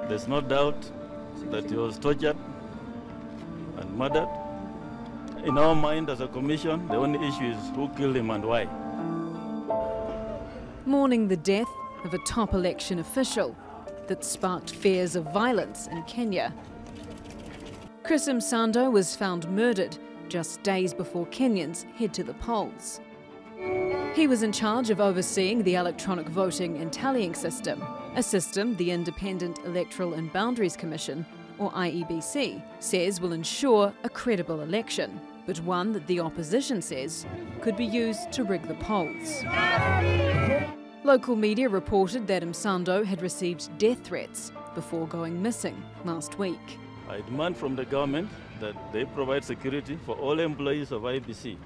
There's no doubt that he was tortured and murdered. In our mind as a commission, the only issue is who killed him and why. Mourning the death of a top election official that sparked fears of violence in Kenya. Chris Msando was found murdered just days before Kenyans head to the polls. He was in charge of overseeing the electronic voting and tallying system, a system the Independent Electoral and Boundaries Commission, or IEBC, says will ensure a credible election, but one that the opposition says could be used to rig the polls. Local media reported that Msando had received death threats before going missing last week. I demand from the government that they provide security for all employees of IEBC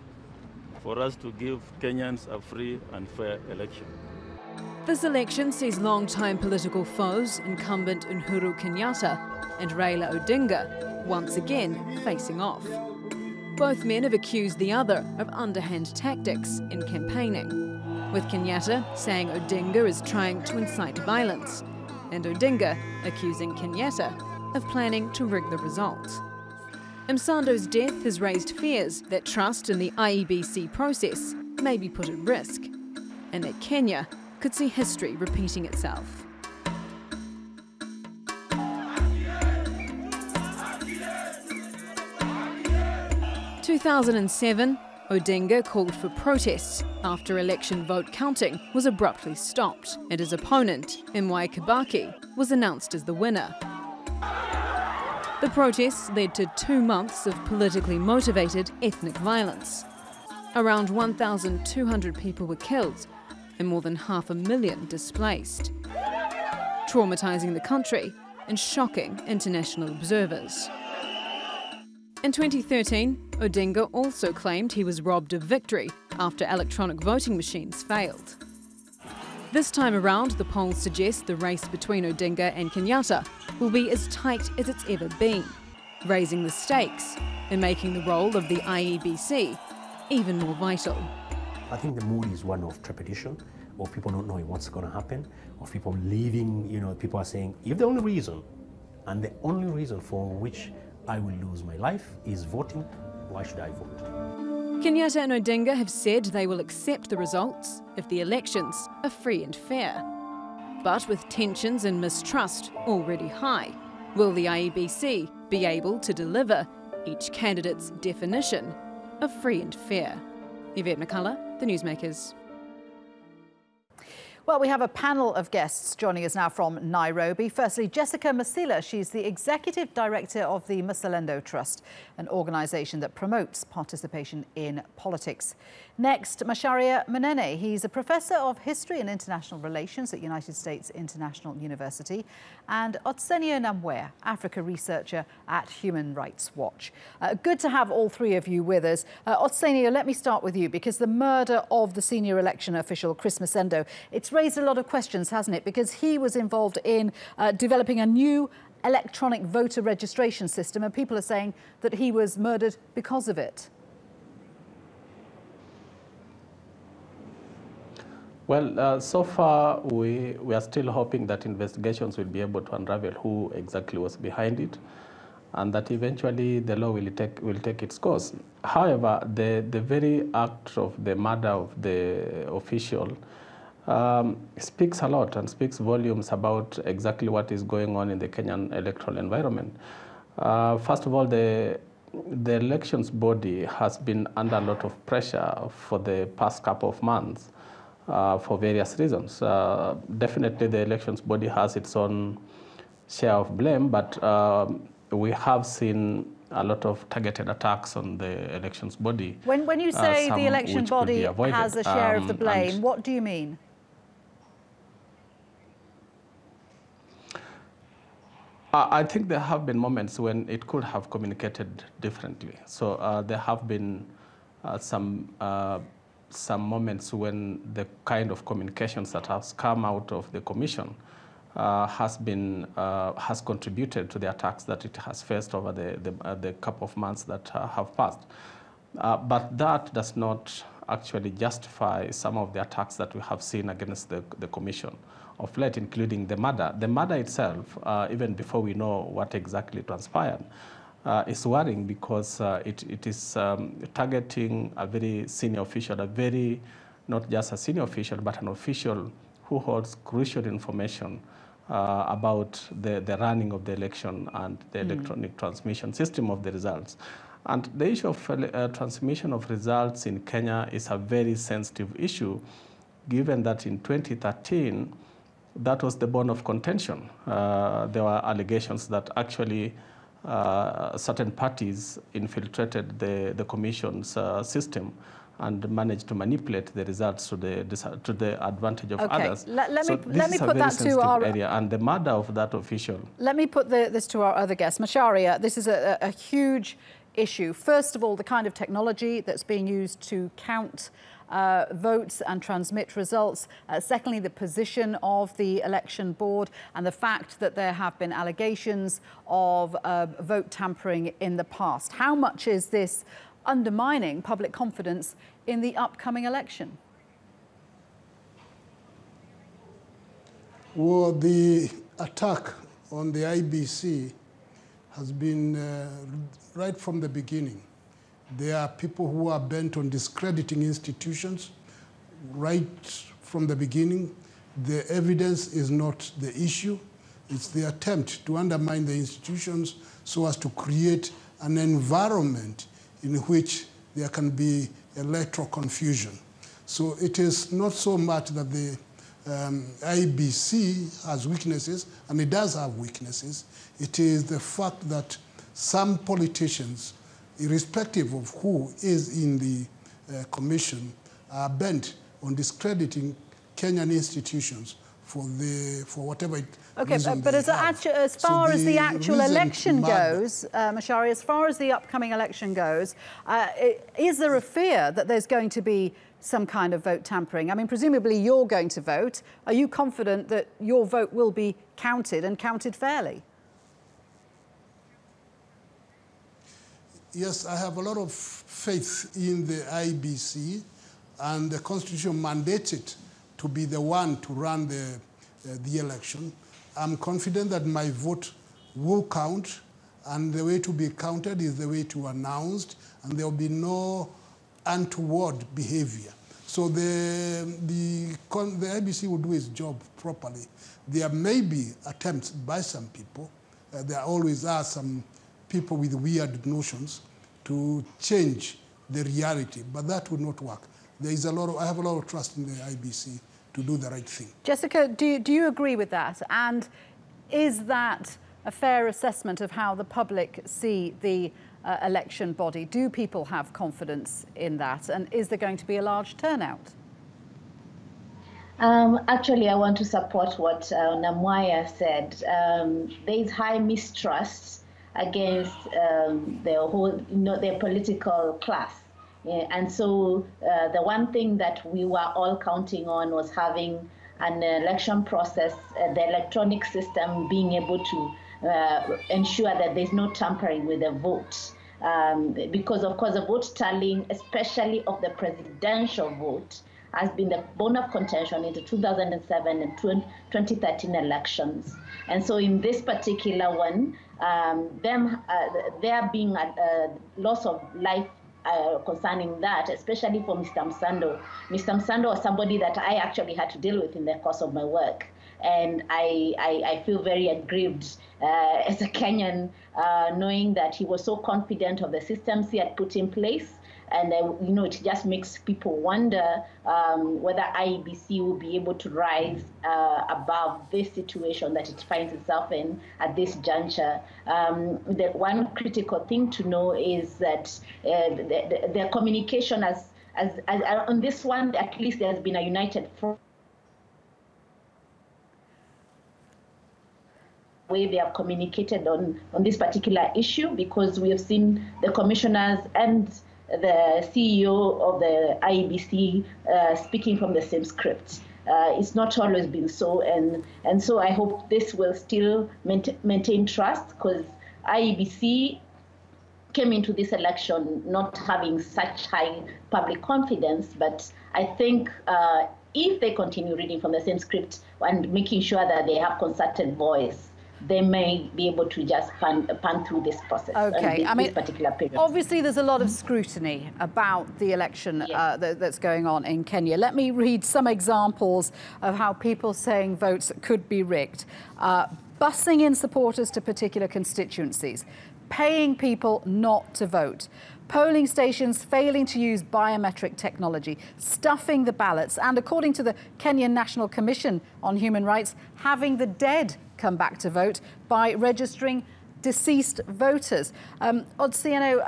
for us to give Kenyans a free and fair election. This election sees long-time political foes, incumbent Uhuru Kenyatta and Raila Odinga, once again facing off. Both men have accused the other of underhand tactics in campaigning, with Kenyatta saying Odinga is trying to incite violence, and Odinga accusing Kenyatta of planning to rig the results. Msando's death has raised fears that trust in the IEBC process may be put at risk, and that Kenya could see history repeating itself. In 2007, Odinga called for protests after election vote counting was abruptly stopped, and his opponent, Mwai Kibaki, was announced as the winner. The protests led to 2 months of politically motivated ethnic violence. Around 1,200 people were killed and more than 500,000 displaced, traumatising the country and shocking international observers. In 2013, Odinga also claimed he was robbed of victory after electronic voting machines failed. This time around, the polls suggest the race between Odinga and Kenyatta will be as tight as it's ever been, raising the stakes and making the role of the IEBC even more vital. I think the mood is one of trepidation, of people not knowing what's going to happen, of people leaving, people are saying, if the only reason, and the only reason for which I will lose my life is voting, why should I vote? Kenyatta and Odinga have said they will accept the results if the elections are free and fair. But with tensions and mistrust already high, will the IEBC be able to deliver each candidate's definition of free and fair? Yvette McCullough, The Newsmakers. Well, we have a panel of guests joining us now from Nairobi. Firstly, Jessica Masila. She's the Executive Director of the Masalendo Trust, an organisation that promotes participation in politics. Next, Macharia Munene. He's a Professor of History and International Relations at United States International University. And Otsenio Namwea, Africa researcher at Human Rights Watch. Good to have all three of you with us. Otsenio, let me start with you, because the murder of the senior election official, Chris Msando, it's raised a lot of questions, hasn't it? Because he was involved in developing a new electronic voter registration system, and people are saying that he was murdered because of it. Well, so far we are still hoping that investigations will be able to unravel who exactly was behind it, and that eventually the law will take its course. However, the very act of the murder of the official speaks a lot and speaks volumes about exactly what is going on in the Kenyan electoral environment. First of all, the elections body has been under a lot of pressure for the past couple of months for various reasons. Definitely the elections body has its own share of blame, but we have seen a lot of targeted attacks on the elections body. When you say the election body has a share of the blame, what do you mean? I think there have been moments when it could have communicated differently. So there have been some moments when the kind of communications that has come out of the commission has contributed to the attacks that it has faced over the couple of months that have passed. But that does not actually justify some of the attacks that we have seen against the commission of late, including the murder. The murder itself, even before we know what exactly transpired, is worrying because it is targeting a very senior official, not just a senior official, but an official who holds crucial information about the running of the election and the electronic transmission system of the results. And the issue of transmission of results in Kenya is a very sensitive issue, given that in 2013, that was the bone of contention. There were allegations that actually certain parties infiltrated the commission's system and managed to manipulate the results to the advantage of others. Let me put that to our area, and the murder of that official. Let me put this to our other guest, Macharia. This is a huge issue. First of all, the kind of technology that's being used to count votes and transmit results. Secondly, the position of the election board and the fact that there have been allegations of vote tampering in the past. How much is this undermining public confidence in the upcoming election? Well, the attack on the IBC has been right from the beginning. There are people who are bent on discrediting institutions right from the beginning. The evidence is not the issue. It's the attempt to undermine the institutions so as to create an environment in which there can be electoral confusion. So it is not so much that the IBC has weaknesses, and it does have weaknesses. It is the fact that some politicians, irrespective of who is in the commission, are bent on discrediting Kenyan institutions for whatever it but as far as the actual election goes, Macharia, as far as the upcoming election goes, is there a fear that there's going to be some kind of vote tampering? I mean, presumably you're going to vote. Are you confident that your vote will be counted and counted fairly? Yes, I have a lot of faith in the IBC, and the Constitution mandates it to be the one to run the election. I'm confident that my vote will count, and the way to be counted is the way to announced, and there will be no untoward behavior. So the IBC will do its job properly. There may be attempts by some people. There always are some people with weird notions to change the reality, but that would not work. I have a lot of trust in the IBC to do the right thing. Jessica, do you agree with that? And is that a fair assessment of how the public see the election body? Do people have confidence in that? And is there going to be a large turnout? Actually, I want to support what Namwaya said. There is high mistrust against the whole, their political class. Yeah, and so the one thing that we were all counting on was having an election process, the electronic system being able to ensure that there's no tampering with the vote. Because, of course, the vote tallying, especially of the presidential vote, has been the bone of contention in the 2007 and 2013 elections. And so in this particular one, there being a loss of life concerning that, especially for Mr. Msando. Mr. Msando was somebody that I actually had to deal with in the course of my work. And I feel very aggrieved as a Kenyan, knowing that he was so confident of the systems he had put in place. And it just makes people wonder whether IEBC will be able to rise above this situation that it finds itself in at this juncture. The one critical thing to know is that the communication, as on this one, at least there has been a united front. Way they have communicated on this particular issue, because we have seen the commissioners and the CEO of the IEBC speaking from the same script. It's not always been so, and so I hope this will still maintain trust, because IEBC came into this election not having such high public confidence, but I think if they continue reading from the same script and making sure that they have concerted voice, they may be able to just pan through this process. Okay, this particular period. Obviously, there's a lot of scrutiny about the election that's going on in Kenya. Let me read some examples of how people saying votes could be rigged. Bussing in supporters to particular constituencies, paying people not to vote, polling stations failing to use biometric technology, stuffing the ballots, and according to the Kenyan National Commission on Human Rights, having the dead come back to vote by registering deceased voters. Otsieno,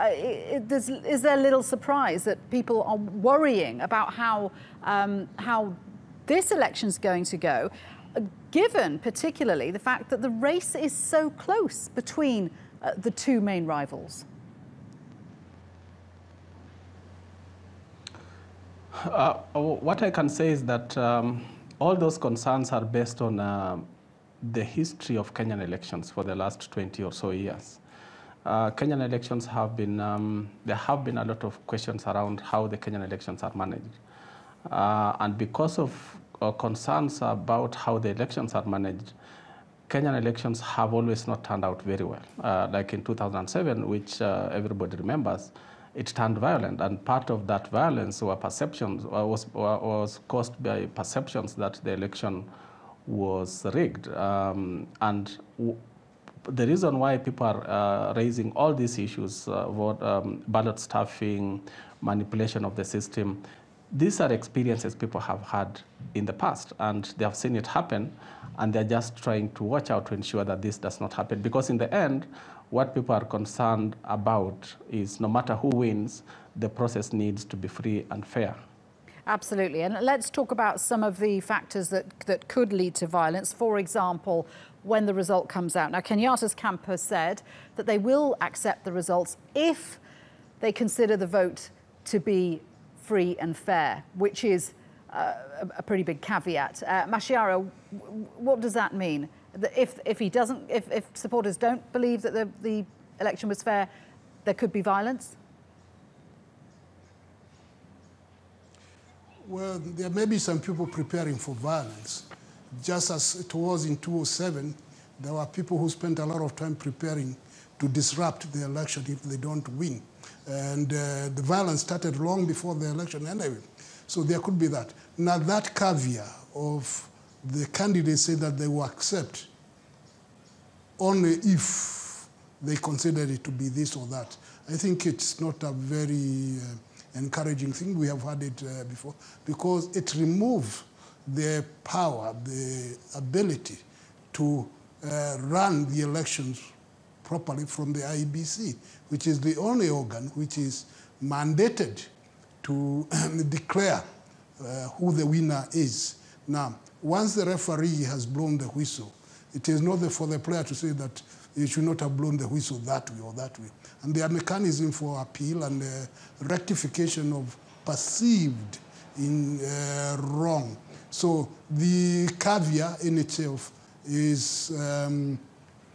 is there little surprise that people are worrying about how this election's going to go, given particularly the fact that the race is so close between the two main rivals? What I can say is that all those concerns are based on the history of Kenyan elections for the last 20 or so years. Kenyan elections have been, there have been a lot of questions around how the Kenyan elections are managed. And because of concerns about how the elections are managed, Kenyan elections have always not turned out very well. Like in 2007, which everybody remembers, it turned violent, and part of that violence were perceptions, was caused by perceptions that the election was rigged. And the reason why people are raising all these issues, ballot stuffing, manipulation of the system, these are experiences people have had in the past, and they have seen it happen, and they're just trying to watch out to ensure that this does not happen. Because in the end, what people are concerned about is no matter who wins, the process needs to be free and fair. Absolutely. And let's talk about some of the factors that could lead to violence. For example, when the result comes out. Now, Kenyatta's camp has said that they will accept the results if they consider the vote to be free and fair, which is a pretty big caveat. Mashiara, what does that mean? If supporters don't believe that the election was fair, there could be violence? Well, there may be some people preparing for violence. Just as it was in 2007, there were people who spent a lot of time preparing to disrupt the election if they don't win. And the violence started long before the election anyway. So there could be that. Now that caveat of the candidates say that they will accept only if they consider it to be this or that, I think it's not a very encouraging thing. We have had it before, because it removes the power, the ability to run the elections properly from the IEBC, which is the only organ which is mandated to declare who the winner is. Now, once the referee has blown the whistle, it is not for the player to say that you should not have blown the whistle that way or that way. And there are mechanisms for appeal and rectification of perceived wrong. So the caveat in itself is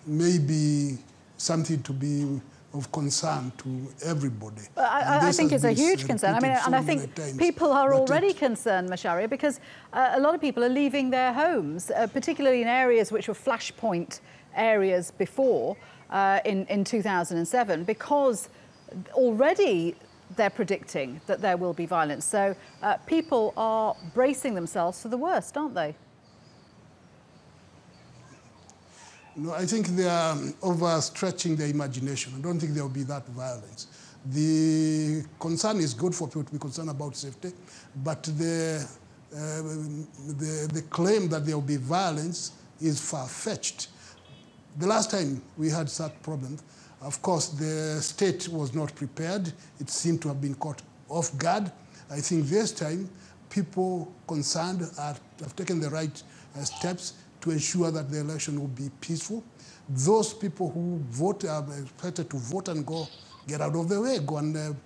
maybe something to be of concern to everybody. I think it's a huge concern. I mean, and I think people are already concerned, Macharia, because a lot of people are leaving their homes, particularly in areas which were flashpoint areas before in 2007, because already they're predicting that there will be violence. So people are bracing themselves for the worst, aren't they? No, I think they are overstretching their imagination. I don't think there will be that violence. The concern is good for people to be concerned about safety, but the claim that there will be violence is far-fetched. The last time we had such problems, of course, the state was not prepared. It seemed to have been caught off guard. I think this time, people concerned have taken the right steps to ensure that the election will be peaceful. Those people who vote are expected to vote and get out of the way, go and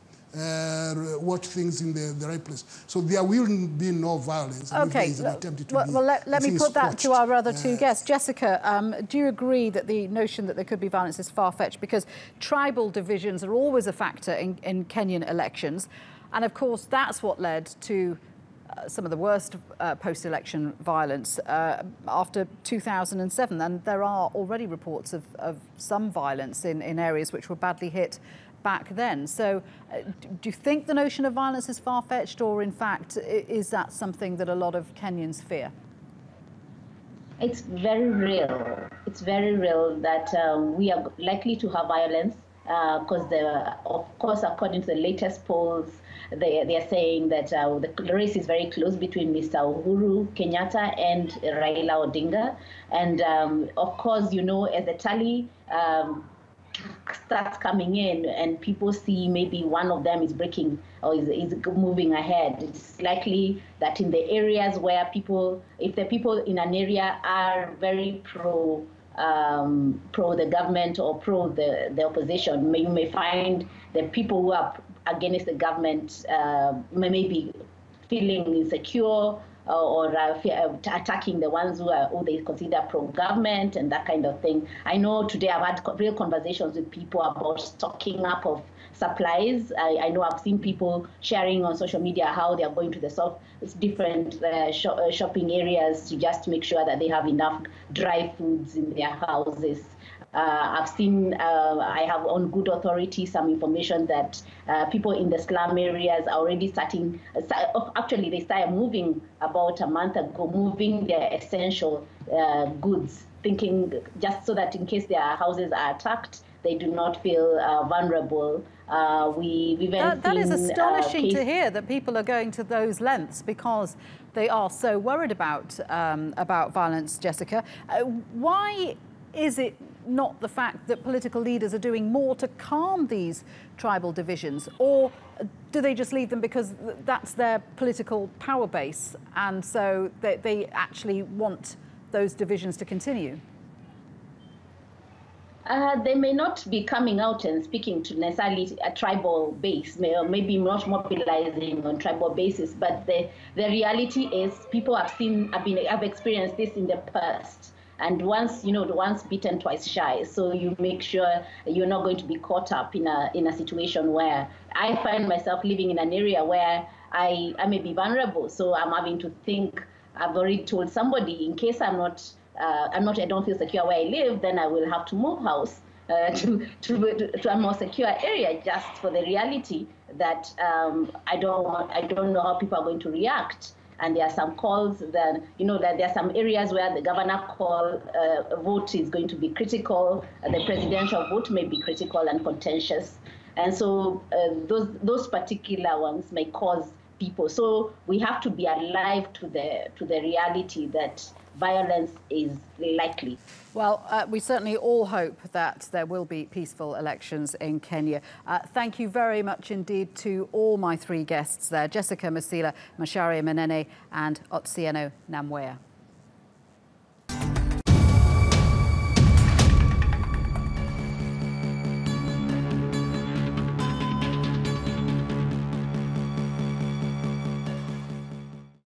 watch things in the right place. So there will be no violence. Okay, let me put that to our other two guests. Jessica, do you agree that the notion that there could be violence is far-fetched? Because tribal divisions are always a factor in Kenyan elections. And of course, that's what led to some of the worst post-election violence after 2007. And there are already reports of some violence in areas which were badly hit back then. So do you think the notion of violence is far-fetched, or in fact, is that something that a lot of Kenyans fear? It's very real. It's very real that we are likely to have violence because, of course, according to the latest polls, they are saying that the race is very close between Mr. Uhuru Kenyatta and Raila Odinga. And of course, you know, as the tally starts coming in and people see maybe one of them is breaking or is moving ahead, it's likely that in the areas where if the people in an area are very pro the government or pro the opposition, you may find the people who are against the government may be feeling insecure or attacking the ones who they consider pro-government and that kind of thing. I know today I've had real conversations with people about stocking up of supplies. I know I've seen people sharing on social media how they are going to the different shopping areas to just make sure that they have enough dry foods in their houses. I've seen, I have on good authority some information that people in the slum areas are already starting, actually they started moving about a month ago, moving their essential goods, thinking just so that in case their houses are attacked, they do not feel vulnerable. That is astonishing to hear, that people are going to those lengths because they are so worried about violence, Jessica. Why is it not the fact that political leaders are doing more to calm these tribal divisions, or do they just leave them because that's their political power base and so they actually want those divisions to continue? They may not be coming out and speaking to necessarily a tribal base, maybe not mobilizing on tribal basis, but the reality is people have experienced this in the past. And once bitten, twice shy. So you make sure you're not going to be caught up in a situation where I find myself living in an area where I may be vulnerable. So I'm having to think, I've already told somebody, in case I don't feel secure where I live, then I will have to move house to a more secure area, just for the reality that I don't know how people are going to react. And there are some calls that, that there are some areas where the governor call vote is going to be critical, the presidential vote may be critical and contentious. And so those particular ones may cause people. So we have to be alive to the reality that violence is likely. Well, we certainly all hope that there will be peaceful elections in Kenya. Thank you very much indeed to all my three guests there, Jessica Masila, Macharia Manene and Otsieno Namwea.